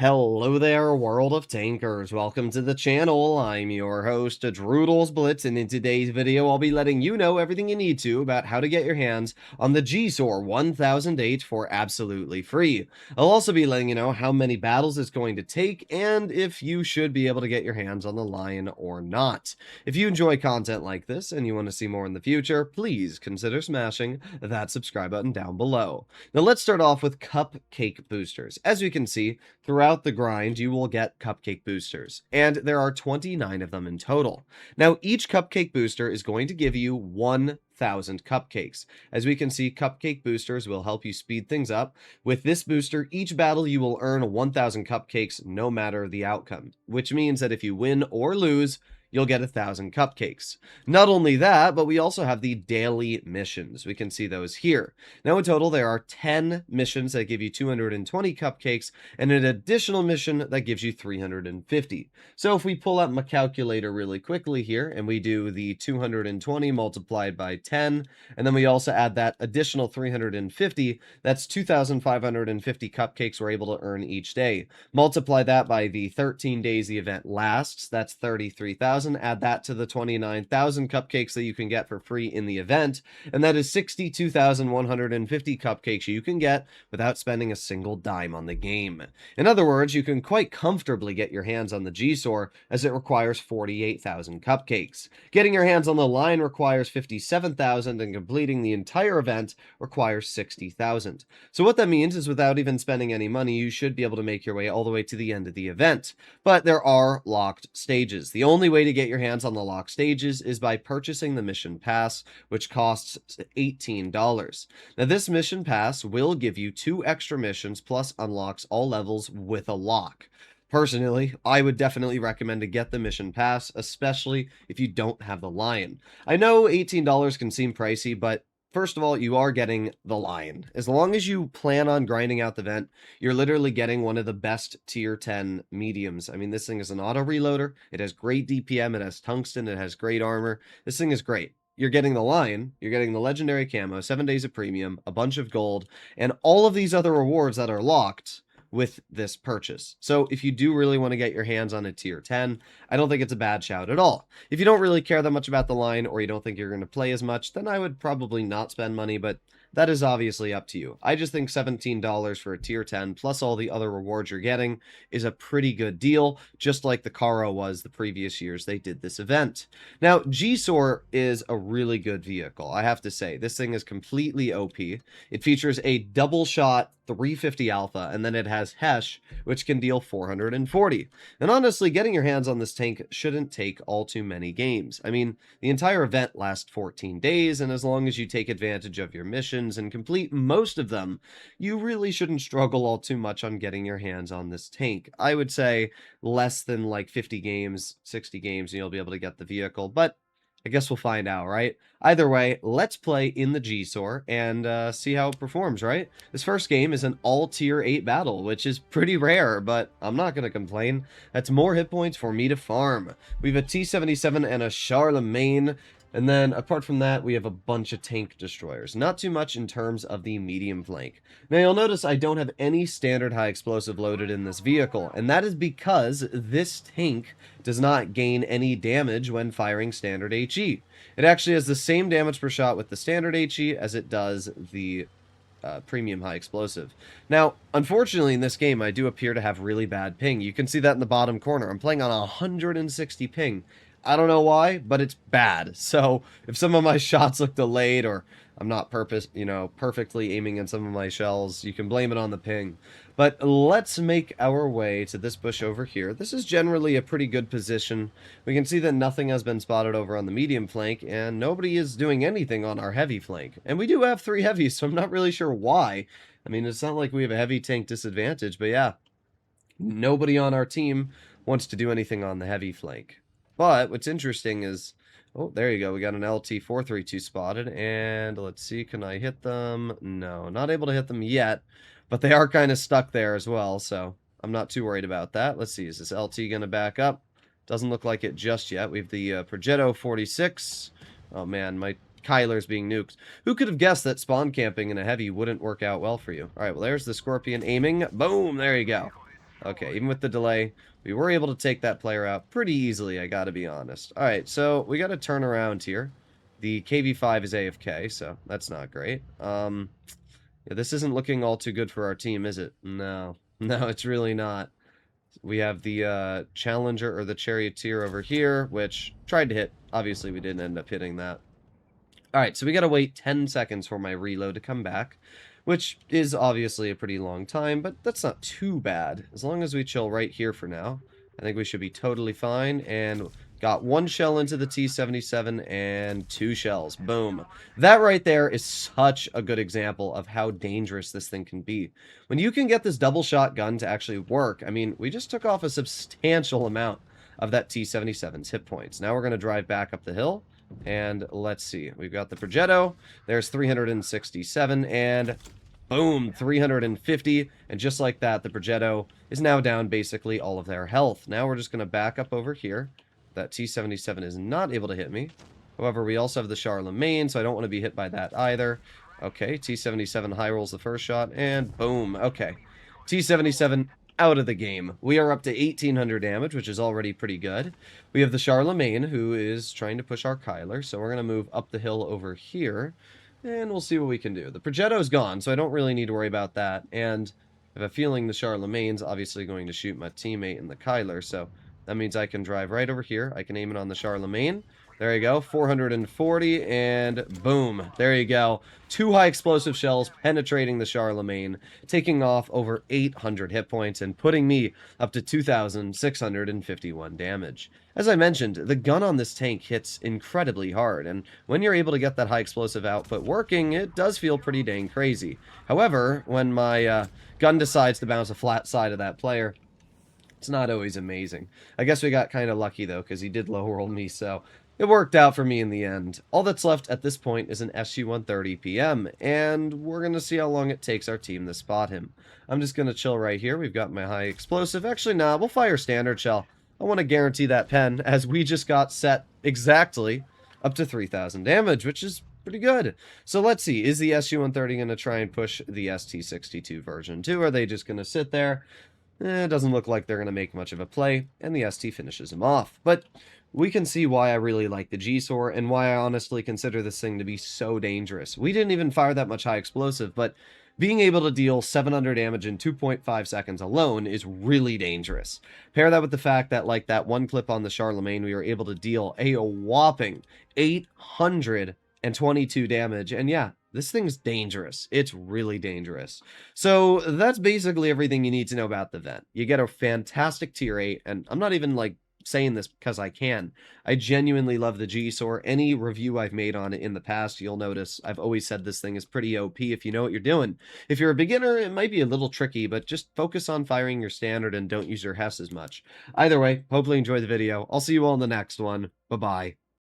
Hello there, world of tankers. Welcome to the channel. I'm your host, Droodles Blitz, and in today's video, I'll be letting you know everything you need to about how to get your hands on the Gsor 1008 for absolutely free. I'll also be letting you know how many battles it's going to take and if you should be able to get your hands on the lion or not. If you enjoy content like this and you want to see more in the future, please consider smashing that subscribe button down below. Now let's start off with cupcake boosters. As you can see, throughout the grind, you will get cupcake boosters, and there are 29 of them in total. Now, each cupcake booster is going to give you 1,000 cupcakes. As we can see, cupcake boosters will help you speed things up. With this booster, each battle you will earn 1,000 cupcakes no matter the outcome, which means that if you win or lose, you'll get 1,000 cupcakes. Not only that, but we also have the daily missions. We can see those here. Now in total, there are 10 missions that give you 220 cupcakes, and an additional mission that gives you 350. So if we pull up my calculator really quickly here, and we do the 220 multiplied by 10, and then we also add that additional 350, that's 2,550 cupcakes we're able to earn each day. Multiply that by the 13 days the event lasts, that's 33,000. Add that to the 29,000 cupcakes that you can get for free in the event, and that is 62,150 cupcakes you can get without spending a single dime on the game. In other words, you can quite comfortably get your hands on the Gsor, as it requires 48,000 cupcakes. Getting your hands on the line requires 57,000, and completing the entire event requires 60,000. So what that means is without even spending any money, you should be able to make your way all the way to the end of the event. But there are locked stages. The only way to get your hands on the locked stages is by purchasing the mission pass, which costs $18. Now this mission pass will give you 2 extra missions plus unlocks all levels with a lock. Personally, I would definitely recommend to get the mission pass, especially if you don't have the lion. I know $18 can seem pricey, but first of all, you are getting the lion. As long as you plan on grinding out the vent, you're literally getting one of the best tier 10 mediums. I mean, this thing is an auto reloader. It has great DPM. It has tungsten. It has great armor. This thing is great. You're getting the lion, you're getting the legendary camo, 7 days of premium, a bunch of gold, and all of these other rewards that are locked with this purchase. So if you do really want to get your hands on a tier 10, I don't think it's a bad shout at all. If you don't really care that much about the line, or you don't think you're going to play as much, then I would probably not spend money, but that is obviously up to you. I just think $17 for a tier 10 plus all the other rewards you're getting is a pretty good deal, just like the Caro was the previous years they did this event. Now, Gsor is a really good vehicle, I have to say. This thing is completely OP. It features a double shot 350 alpha, and then it has Hesh, which can deal 440. And honestly, getting your hands on this tank shouldn't take all too many games. I mean, the entire event lasts 14 days, and as long as you take advantage of your missions and complete most of them, you really shouldn't struggle all too much on getting your hands on this tank. I would say less than like 50 games, 60 games, and you'll be able to get the vehicle, but I guess we'll find out, right? Either way, let's play in the Gsor and see how it performs, right? This first game is an all tier 8 battle, which is pretty rare, but I'm not going to complain. That's more hit points for me to farm. We have a T-77 and a Charlemagne. And then, apart from that, we have a bunch of tank destroyers. Not too much in terms of the medium flank. Now, you'll notice I don't have any standard high explosive loaded in this vehicle, and that is because this tank does not gain any damage when firing standard HE. It actually has the same damage per shot with the standard HE as it does the premium high explosive. Now, unfortunately in this game, I do appear to have really bad ping. You can see that in the bottom corner. I'm playing on 160 ping. I don't know why, but it's bad. So if some of my shots look delayed or I'm not perfectly aiming at some of my shells, you can blame it on the ping. But let's make our way to this bush over here. This is generally a pretty good position. We can see that nothing has been spotted over on the medium flank, and nobody is doing anything on our heavy flank. And we do have 3 heavies, so I'm not really sure why. I mean, it's not like we have a heavy tank disadvantage, but yeah, nobody on our team wants to do anything on the heavy flank. But what's interesting is, oh, there you go. We got an LT-432 spotted, and let's see, can I hit them? No, not able to hit them yet, but they are kind of stuck there as well, so I'm not too worried about that. Let's see, is this LT going to back up? Doesn't look like it just yet. We have the Progetto 46. Oh man, my Kyler's being nuked. Who could have guessed that spawn camping in a heavy wouldn't work out well for you? All right, well, there's the Scorpion aiming. Boom, there you go. Okay, even with the delay, we were able to take that player out pretty easily, I gotta be honest. Alright, so we gotta turn around here. The KV-5 is AFK, so that's not great. Yeah, this isn't looking all too good for our team, is it? No. No, it's really not. We have the Challenger or the Charioteer over here, which tried to hit. Obviously, we didn't end up hitting that. Alright, so we gotta wait 10 seconds for my reload to come back, which is obviously a pretty long time, but that's not too bad. As long as we chill right here for now, I think we should be totally fine, and got one shell into the T-77 and two shells. Boom. That right there is such a good example of how dangerous this thing can be. When you can get this double shot gun to actually work, I mean, we just took off a substantial amount of that T-77's hit points. Now we're going to drive back up the hill. And let's see. We've got the Progetto. There's 367. And boom, 350. And just like that, the Progetto is now down basically all of their health. Now we're just going to back up over here. That T-77 is not able to hit me. However, we also have the Charlemagne, so I don't want to be hit by that either. Okay, T-77 high rolls the first shot. And boom. Okay. T-77 out of the game. We are up to 1,800 damage, which is already pretty good. We have the Charlemagne, who is trying to push our Kyler, so we're going to move up the hill over here, and we'll see what we can do. The Progetto's gone, so I don't really need to worry about that, and I have a feeling the Charlemagne's obviously going to shoot my teammate in the Kyler, so that means I can drive right over here. I can aim it on the Charlemagne. There you go, 440, and boom. There you go. 2 high explosive shells penetrating the Charlemagne, taking off over 800 hit points and putting me up to 2,651 damage. As I mentioned, the gun on this tank hits incredibly hard, and when you're able to get that high explosive output working, it does feel pretty dang crazy. However, when my gun decides to bounce a flat side of that player, it's not always amazing. I guess we got kind of lucky, though, because he did low-roll me, so it worked out for me in the end. All that's left at this point is an SU-130 PM, and we're going to see how long it takes our team to spot him. I'm just going to chill right here. We've got my high explosive. Actually, nah, we'll fire standard shell. I want to guarantee that pen, as we just got set exactly up to 3,000 damage, which is pretty good. So let's see, is the SU-130 going to try and push the ST-62 version 2? Or are they just going to sit there? It doesn't look like they're going to make much of a play, and the ST finishes him off. But we can see why I really like the Gsor, and why I honestly consider this thing to be so dangerous. We didn't even fire that much high explosive, but being able to deal 700 damage in 2.5 seconds alone is really dangerous. Pair that with the fact that, like that one clip on the Charlemagne, we were able to deal a whopping 822 damage, and yeah, this thing's dangerous. It's really dangerous. So that's basically everything you need to know about the vent. You get a fantastic tier 8, and I'm not even like saying this because I can. I genuinely love the Gsor. Any review I've made on it in the past, you'll notice I've always said this thing is pretty OP if you know what you're doing. If you're a beginner, it might be a little tricky, but just focus on firing your standard and don't use your Hess as much. Either way, hopefully enjoy the video. I'll see you all in the next one. Bye-bye.